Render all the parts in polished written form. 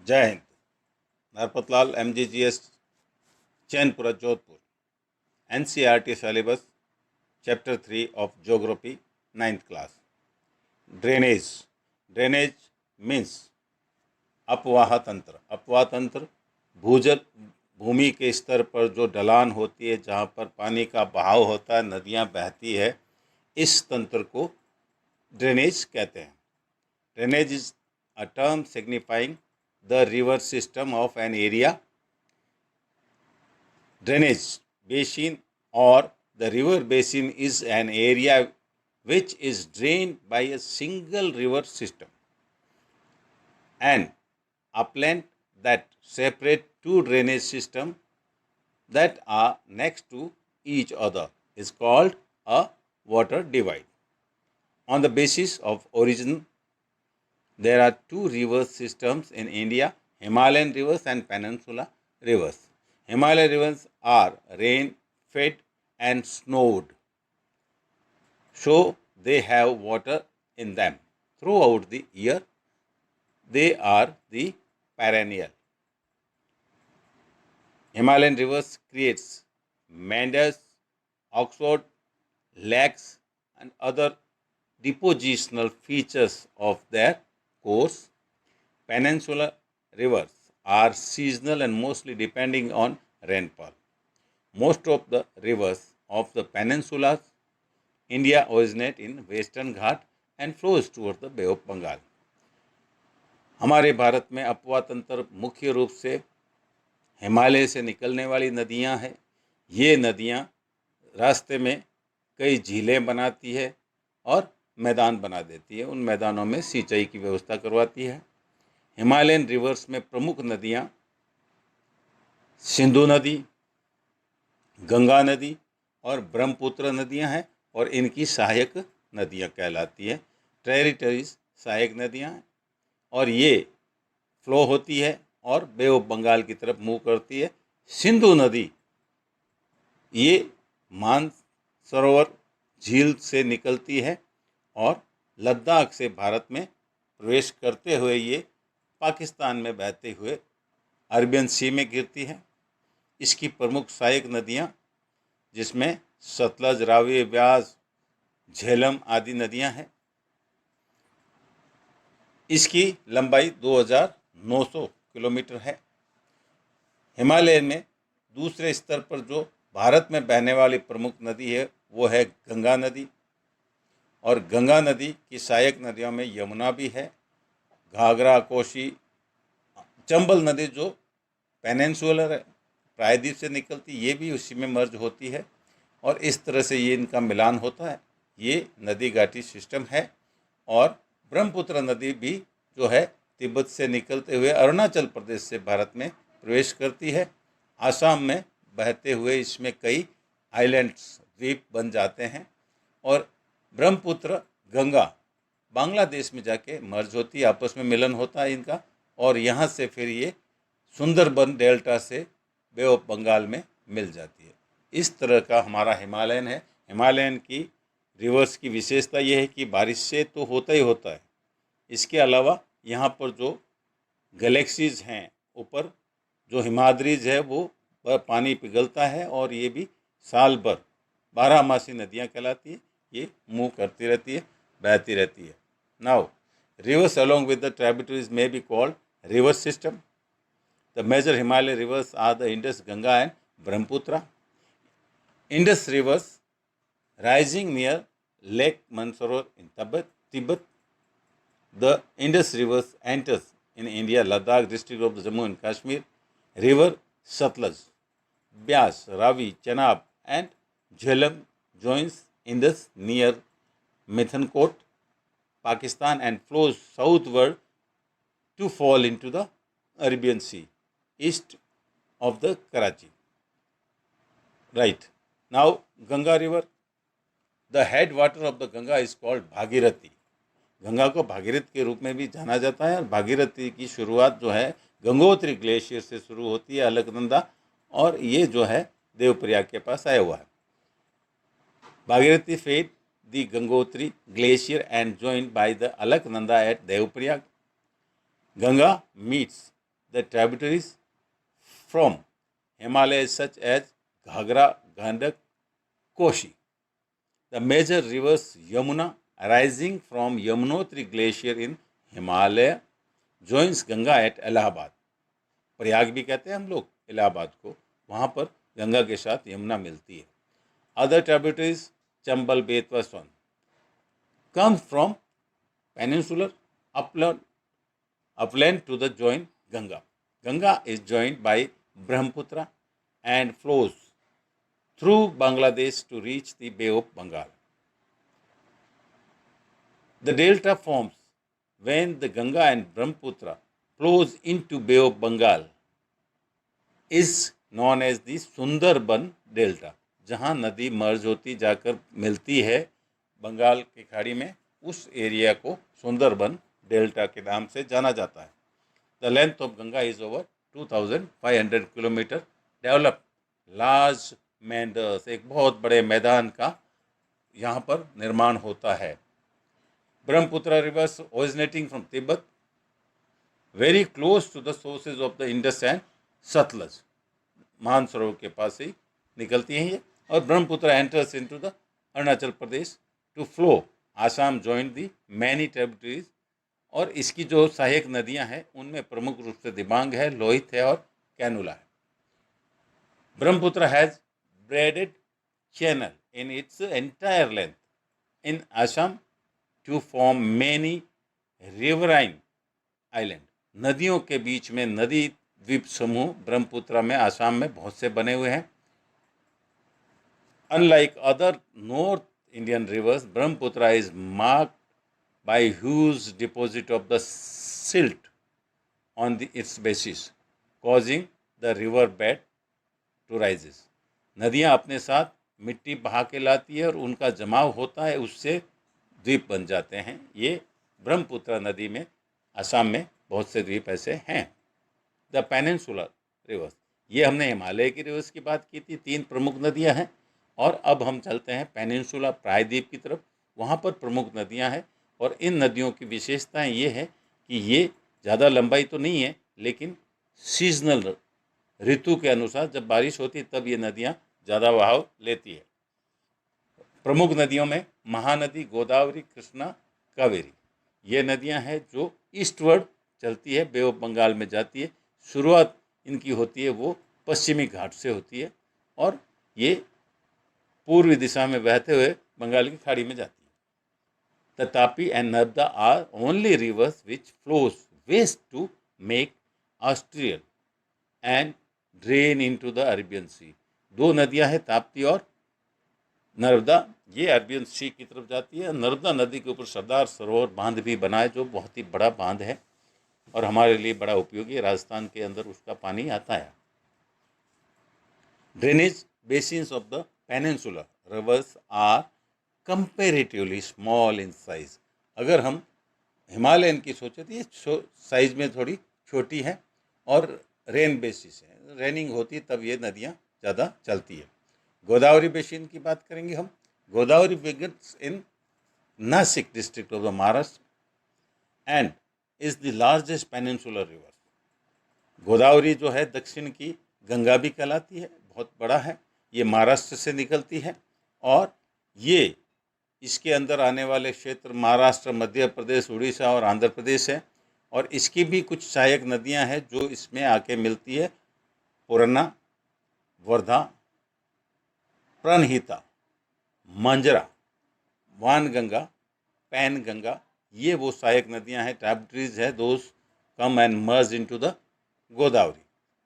जय Hind. Narpatlal MGGS Chainpura Jodhpur. NCERT syllabus chapter 3 of geography 9th class. Drainage. Drainage means अपवाह तंत्र। अपवाह तंत्र भूजल भूमि के स्तर पर जो ढलान होती है, जहाँ पर पानी का बहाव होता है, नदियाँ बहती है, इस तंत्र को ड्रेनेज कहते हैं। Drainage is a term signifying the river system of an area. Drainage basin or the river basin is an area which is drained by a single river system. An upland that separate two drainage systems that are next to each other is called a water divide. On the basis of origin, there are two river systems in India, Himalayan rivers and Peninsula rivers. Himalayan rivers are rain-fed and snowed, so they have water in them throughout the year. They are the perennial. Himalayan rivers creates meanders, Oxford, lakes and other depositional features of their course. Peninsula rivers are seasonal and mostly depending on rainfall. Most of the rivers of the peninsula India originate in Western Ghat and flows towards the Bay of Bengal. हमारे भारत में अपवाह तंत्र मुख्य रूप से हिमालय से निकलने वाली नदियां हैं। ये नदियां रास्ते में कई झीलें बनाती है और मैदान बना देती है। उन मैदानों में सिंचाई की व्यवस्था करवाती है। हिमालयन रिवर्स में प्रमुख नदियां सिंधु नदी, गंगा नदी और ब्रह्मपुत्र नदियां हैं और इनकी सहायक नदियां कहलाती है। ट्रिब्यूटरीज सहायक नदियां हैं और ये फ्लो होती है और बे ऑफ बंगाल की तरफ मूव करती है। सिंधु नदी ये मानसरोवर झील से निकलती है और लद्दाख से भारत में प्रवेश करते हुए ये पाकिस्तान में बहते हुए अरबियन सी में गिरती है। इसकी प्रमुख सहायक नदियाँ जिसमें सतलज, रावी, ब्यास, झेलम आदि नदियाँ हैं। इसकी लंबाई 2900 किलोमीटर है। हिमालय में दूसरे स्तर पर जो भारत में बहने वाली प्रमुख नदी है वो है गंगा नदी और गंगा नदी की सहायक नदियों में यमुना भी है, घाघरा, कोसी, चंबल नदी जो पेनिनसुलर है, प्रायद्वीप से निकलती, ये भी उसी में मर्ज होती है और इस तरह से ये इनका मिलान होता है। ये नदी घाटी सिस्टम है। और ब्रह्मपुत्र नदी भी जो है तिब्बत से निकलते हुए अरुणाचल प्रदेश से भारत में प्रवेश करती है। आसाम में बहते हुए इसमें कई आइलैंड्स, द्वीप बन जाते हैं और ब्रह्मपुत्र गंगा बांग्लादेश में जाके मर्ज होती है, आपस में मिलन होता है इनका और यहाँ से फिर ये सुंदरबन डेल्टा से बे ऑफ बंगाल में मिल जाती है। इस तरह का हमारा हिमालयन है। हिमालयन की रिवर्स की विशेषता यह है कि बारिश से तो होता ही होता है, इसके अलावा यहाँ पर जो गैलेक्सीज हैं ऊपर, जो हिमाद्रीज है वो पानी पिघलता है और ये भी साल भर 12मासी नदियाँ कहलाती है। ये मूव करती रहती है, बहती रहती है। Now rivers along with the tributaries may be called river system. The major Himalaya rivers are the Indus, Ganga and Brahmaputra. Indus rivers rising near Lake Mansarovar in Tibet. The Indus rivers enters in India, Ladakh district of Jammu and Kashmir. River Satluj, Byas, Ravi, Chenab and Jhelum joins Indus near Mithankot, Pakistan and flows southward to fall into the Arabian Sea east of the Karachi. Right. Now Ganga river, the headwater of the Ganga is called Bhagirathi. Ganga को भागीरथ के रूप में भी जाना जाता है और भागीरथी की शुरुआत जो है गंगोत्री ग्लेशियर से शुरू होती है, अलकनंदा, और ये जो है देवप्रयाग के पास आया हुआ है। Bhagirathi fed the Gangotri glacier and joined by the Alaknanda at Deoprayag. Ganga meets the tributaries from Himalayas such as Ghagra, Gandak, Koshi. The major rivers Yamuna arising from Yamunotri Glacier in Himalaya joins Ganga at Allahabad. Prayag भी कहते हैं हम लोग इलाहाबाद को, वहाँ पर गंगा के साथ यमुना मिलती है. Other tributaries Chambal, Betwa, Swan come from peninsular upland to the join Ganga. Ganga is joined by Brahmaputra and flows through Bangladesh to reach the Bay of Bengal. The delta forms when the Ganga and Brahmaputra flows into Bay of Bengal is known as the Sundarban Delta. जहाँ नदी मर्ज होती जाकर मिलती है बंगाल की खाड़ी में, उस एरिया को सुंदरबन डेल्टा के नाम से जाना जाता है. The length of Ganga is over 2500 kilometre. Develop large meanders, एक बहुत बड़े मैदान का यहाँ पर निर्माण होता है. Brahmaputra rivers originating from Tibet very close to the sources of the Indus and Sutlej, Mansarovar के पास ही निकलती हैं ये. और Brahmaputra enters into the Arunachal Pradesh to flow. Assam join the many tributaries. और इसकी जो सहायक नदियां हैं उनमें प्रमुख रूप से दिबांग है, लोहित है और कैनुला है. Brahmaputra has braided channel in its entire length in Assam to form many riverine island. नदियों के बीच में नदी द्वीप समूह ब्रह्मपुत्र में आसाम में बहुत से बने हुए हैं. Unlike other North Indian rivers, Brahmaputra is marked by huge deposit of the silt on its basis, causing the river bed to rise. नदियाँ अपने साथ मिट्टी बहा के लाती है और उनका जमाव होता है, उससे द्वीप बन जाते हैं. ये ब्रह्मपुत्र नदी में असम में बहुत से द्वीप ऐसे हैं. द पेनिनसुलर रिवर्स, ये हमने हिमालय की रिवर्स की बात की थी. 3 प्रमुख नदियाँ हैं. और अब हम चलते हैं पेनिनसुला प्रायद्वीप की तरफ. वहाँ पर प्रमुख नदियाँ हैं और इन नदियों की विशेषताएं ये है कि ये ज़्यादा लंबाई तो नहीं है, लेकिन सीजनल ऋतु के अनुसार जब बारिश होती है तब ये नदियाँ ज़्यादा बहाव लेती है. प्रमुख नदियों में महानदी, गोदावरी, कृष्णा, कावेरी, ये नदियाँ हैं जो ईस्टवर्ड चलती है, बे ऑफ बंगाल में जाती है. शुरुआत इनकी होती है वो पश्चिमी घाट से होती है और ये पूर्वी दिशा में बहते हुए बंगाल की खाड़ी में जाती है. The Tapi and Narmada are only rivers which flows west to make estuaries and drain into the Arabian Sea. 2 नदियां हैं, ताप्ती और नर्मदा. ये अरेबियन सी की तरफ जाती है. नर्मदा नदी के ऊपर सरदार सरोवर बांध भी बना है, जो बहुत ही बड़ा बांध है और हमारे लिए बड़ा उपयोगी है. राजस्थान के अंदर उसका पानी आता है. Drainage basins of the peninsular rivers are comparatively small in size. अगर हम हिमालयन की सोचें तो ये साइज में थोड़ी छोटी है और रेन बेसिस है, रेनिंग होती है तब ये नदियाँ ज़्यादा चलती है. गोदावरी बेसिन की बात करेंगे हम. Godavari begins in Nashik district of the Maharashtra and is the largest peninsular river. Godavari जो है दक्षिण की गंगा भी कहलाती है, बहुत बड़ा है. ये महाराष्ट्र से निकलती है और ये इसके अंदर आने वाले क्षेत्र महाराष्ट्र, मध्य प्रदेश, उड़ीसा और आंध्र प्रदेश है. और इसकी भी कुछ सहायक नदियां हैं जो इसमें आके मिलती है. पुरना, वर्धा, प्रणहिता, मंजरा, वानगंगा, पैनगंगा, ये वो सहायक नदियां हैं. ट्रिब्यूटरीज है, those come and merge into the Godavari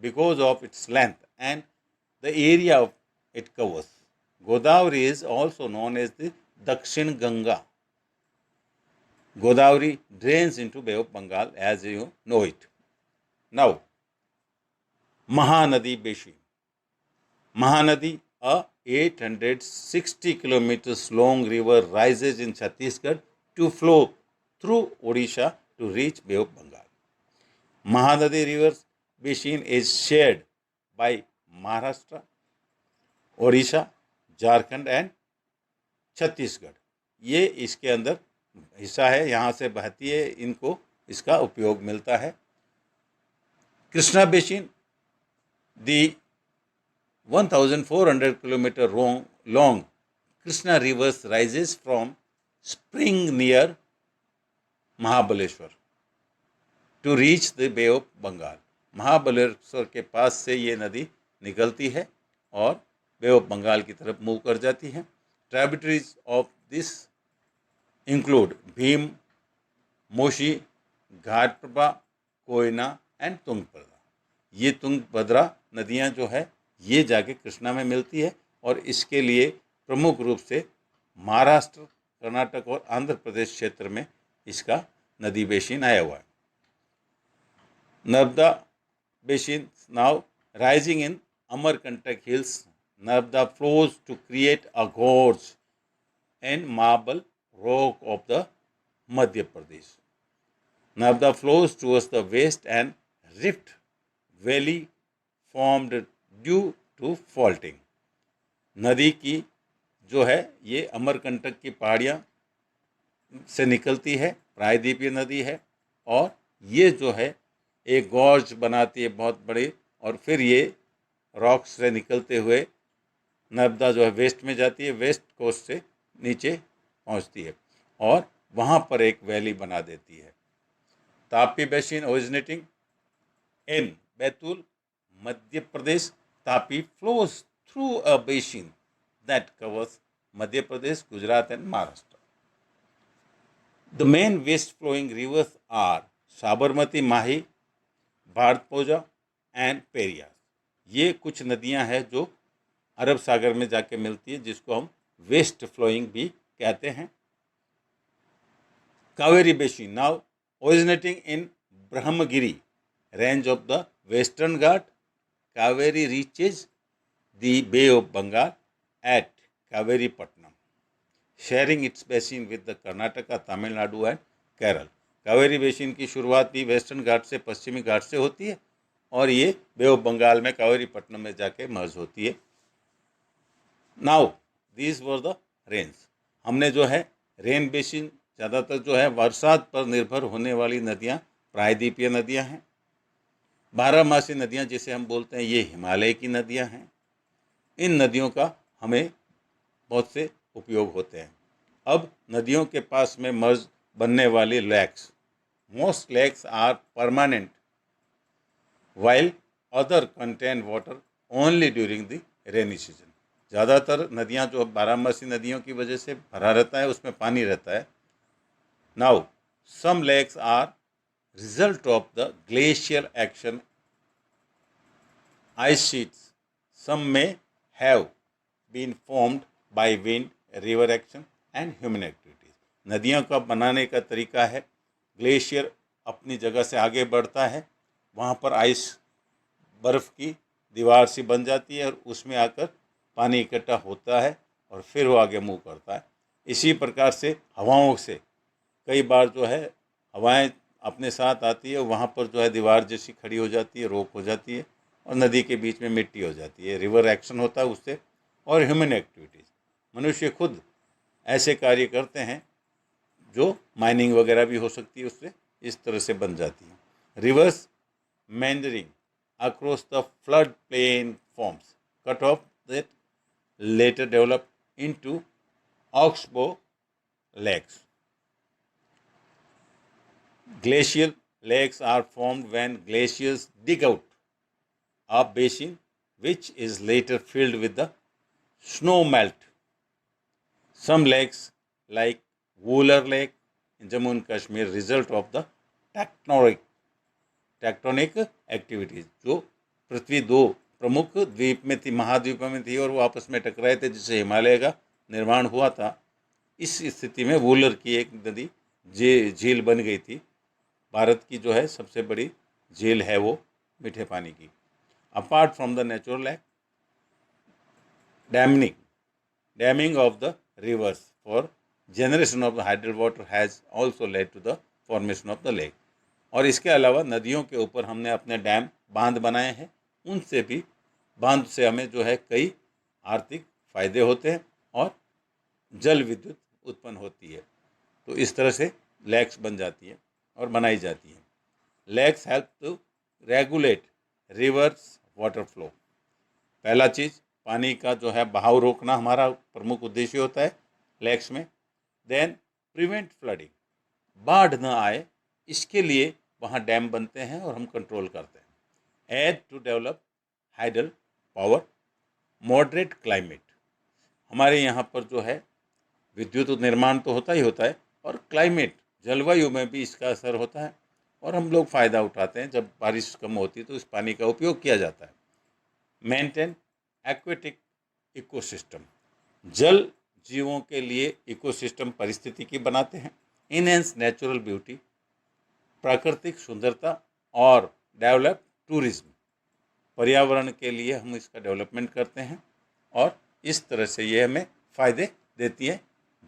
because of its length and the area of it covers. Godavari is also known as the Dakshin Ganga. Godavari drains into Bay of Bengal as you know it. Now, Mahanadi Basin. Mahanadi, a 860 kilometers long river, rises in Chhattisgarh to flow through Odisha to reach Bay of Bengal. Mahanadi river basin is shared by Maharashtra, Odisha, Jharkhand and Chhattisgarh. ये इसके अंदर हिस्सा है, यहाँ से बहती है, इनको इसका उपयोग मिलता है. Krishna Basin, the 1400 kilometer long Krishna River rises from spring near Mahabaleshwar to reach the Bay of Bengal. Mahabaleshwar के पास से ये नदी निकलती है और बे ऑफ बंगाल की तरफ मूव कर जाती है. Tributaries of this include Bhima, Musi, Ghataprabha, Koyna and Tungabhadra. ये तुंगभद्रा नदियां जो है ये जाके कृष्णा में मिलती है और इसके लिए प्रमुख रूप से महाराष्ट्र, कर्नाटक और आंध्र प्रदेश क्षेत्र में इसका नदी बेसिन आया हुआ है. Narmada basin now rising in Amarkantak hills. Narmada flows to create a gorge and marble rock of the Madhya Pradesh. Narmada flows towards the west and rift valley formed due to faulting. नदी की जो है ये अमरकंटक की पहाड़ियाँ से निकलती है, प्रायद्वीपीय नदी है और ये जो है एक गॉर्ज बनाती है बहुत बड़ी और फिर ये रॉक्स से निकलते हुए नर्मदा जो है वेस्ट में जाती है, वेस्ट कोस्ट से नीचे पहुंचती है और वहाँ पर एक वैली बना देती है. Tapi basin originating in Betul, Madhya Pradesh. Tapi flows through a basin that covers Madhya Pradesh, Gujarat and Maharashtra. The main west flowing rivers are Sabarmati, Mahi, Bharathapuzha and Periyar. ये कुछ नदियां हैं जो अरब सागर में जाके मिलती है जिसको हम वेस्ट फ्लोइंग भी कहते हैं. Kaveri basin now originating in Brahmagiri range of the western Ghat. Kaveri reaches the bay of Bengal at Kaveripattinam, sharing its basin with the Karnataka, Tamil Nadu and Kerala. Kaveri basin की शुरुआत भी वेस्टर्न घाट से, पश्चिमी घाट से होती है और ये बे ऑफ बंगाल में कावेरीपट्टनम में जाके मर्ज होती है. Now these were the rains. हमने जो है रेन बेसिन ज़्यादातर जो है बरसात पर निर्भर होने वाली नदियाँ प्रायद्वीपीय नदियाँ हैं. बारहमासी नदियाँ जिसे हम बोलते हैं ये हिमालय की नदियाँ हैं. इन नदियों का हमें बहुत से उपयोग होते हैं. अब नदियों के पास में मर्ज बनने वाली lakes, most lakes are permanent while other contain water only during the rainy season. ज़्यादातर नदियाँ जो बारहमासी नदियों की वजह से भरा रहता है, उसमें पानी रहता है. Now some lakes are result of the glacial action ice sheets. Some may have been formed by wind, river action and human activities. नदियों का बनाने का तरीका है ग्लेशियर अपनी जगह से आगे बढ़ता है, वहाँ पर आइस बर्फ़ की दीवार सी बन जाती है और उसमें आकर पानी इकट्ठा होता है और फिर वो आगे मूव करता है. इसी प्रकार से हवाओं से कई बार जो है हवाएं अपने साथ आती है, वहाँ पर जो है दीवार जैसी खड़ी हो जाती है, रोक हो जाती है और नदी के बीच में मिट्टी हो जाती है. रिवर एक्शन होता है उससे. और ह्यूमन एक्टिविटीज़, मनुष्य खुद ऐसे कार्य करते हैं जो माइनिंग वगैरह भी हो सकती है उससे, इस तरह से बन जाती है. Reverse meandering across the floodplain forms cut off that later develop into oxbow lakes. Glacial lakes are formed when glaciers dig out a basin which is later filled with the snow melt. Some lakes like Wooler Lake in Jammu and Kashmir result of the tectonic activities. जो पृथ्वी दो प्रमुख द्वीप में थी, महाद्वीपों में थी और वो आपस में टकराए थे जिससे हिमालय का निर्माण हुआ था. इस स्थिति में वूलर की एक नदी झील बन गई थी. भारत की जो है सबसे बड़ी झील है वो मीठे पानी की. Apart from the natural lake, damming of the rivers for generation of the hydel water has also led to the formation of the lake. और इसके अलावा नदियों के ऊपर हमने अपने डैम, बांध बनाए हैं. उनसे भी, बांध से हमें जो है कई आर्थिक फ़ायदे होते हैं और जल विद्युत उत्पन्न होती है. तो इस तरह से लेक्स बन जाती है और बनाई जाती है. Lakes help to regulate rivers water flow. पहला चीज़ पानी का जो है बहाव रोकना हमारा प्रमुख उद्देश्य होता है लेक्स में। देन प्रिवेंट फ्लडिंग, बाढ़ न आए इसके लिए वहाँ डैम बनते हैं और हम कंट्रोल करते हैं। Aid to develop hydel power, moderate climate, हमारे यहाँ पर जो है विद्युत निर्माण तो होता ही होता है और क्लाइमेट जलवायु में भी इसका असर होता है और हम लोग फ़ायदा उठाते हैं। जब बारिश कम होती है तो इस पानी का उपयोग किया जाता है। मेंटेन एक्वेटिक इकोसिस्टम, जल जीवों के लिए इकोसिस्टम परिस्थितिकी बनाते हैं। इनहेंस नेचुरल ब्यूटी, प्राकृतिक सुंदरता और डेवलप टूरिज्म, पर्यावरण के लिए हम इसका डेवलपमेंट करते हैं और इस तरह से ये हमें फ़ायदे देती है।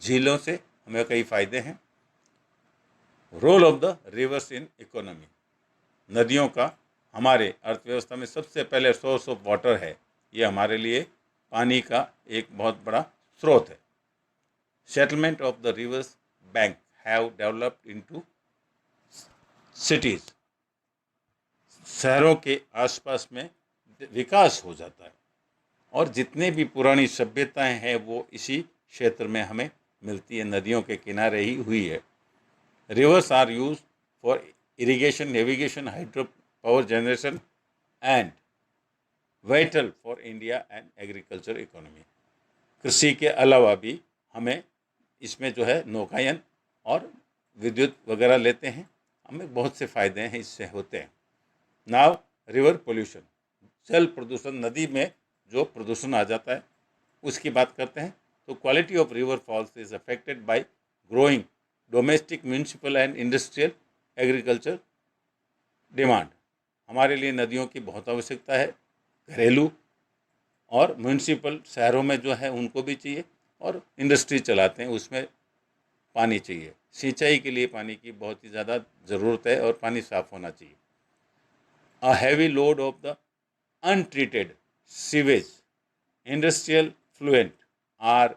झीलों से हमें कई फ़ायदे हैं। Role of the rivers in economy, नदियों का हमारे अर्थव्यवस्था में सबसे पहले सोर्स ऑफ वाटर है। ये हमारे लिए पानी का एक बहुत बड़ा स्रोत है। Settlement of the reverse bank have developed into cities, शहरों के आसपास में विकास हो जाता है और जितने भी पुरानी सभ्यताएं हैं वो इसी क्षेत्र में हमें मिलती है, नदियों के किनारे ही हुई है। Rivers are use for irrigation, navigation, hydro power generation and vital for India and agriculture economy. कृषि के अलावा भी हमें इसमें जो है नौकायन और विद्युत वगैरह लेते हैं, हमें बहुत से फ़ायदे हैं इससे होते हैं। नाउ रिवर पोल्यूशन, जल प्रदूषण, नदी में जो प्रदूषण आ जाता है उसकी बात करते हैं। तो quality of river false is affected by growing domestic, municipal and industrial agriculture demand. हमारे लिए नदियों की बहुत आवश्यकता है, घरेलू और म्यूनिसिपल शहरों में जो है उनको भी चाहिए और इंडस्ट्री चलाते हैं उसमें पानी चाहिए। सिंचाई के लिए पानी की बहुत ही ज़्यादा ज़रूरत है और पानी साफ़ होना चाहिए। A heavy load of the untreated sewage, industrial fluent are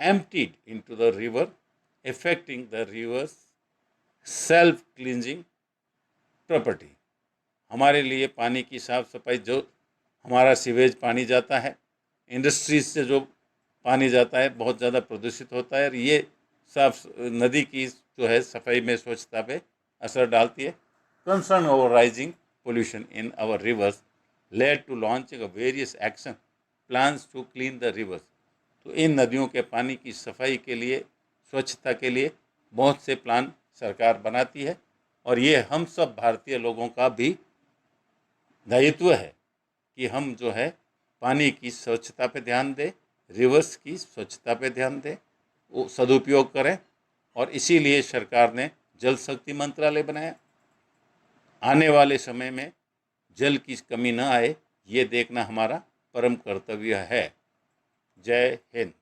emptied into the river, affecting the river's self-cleansing property। हमारे लिए पानी की साफ सफाई, जो हमारा सीवेज पानी जाता है, इंडस्ट्रीज से जो पानी जाता है बहुत ज़्यादा प्रदूषित होता है और ये साफ नदी की जो है सफाई में, स्वच्छता पे असर डालती है। Concern over rising pollution in our rivers led to launching of various action plans to clean the rivers। तो इन नदियों के पानी की सफाई के लिए, स्वच्छता के लिए बहुत से प्लान सरकार बनाती है और ये हम सब भारतीय लोगों का भी दायित्व है कि हम जो है पानी की स्वच्छता पे ध्यान दें, रिवर्स की स्वच्छता पे ध्यान दें, वो सदुपयोग करें और इसीलिए सरकार ने जल शक्ति मंत्रालय बनाया। आने वाले समय में जल की कमी न आए ये देखना हमारा परम कर्तव्य है। जय हिंद।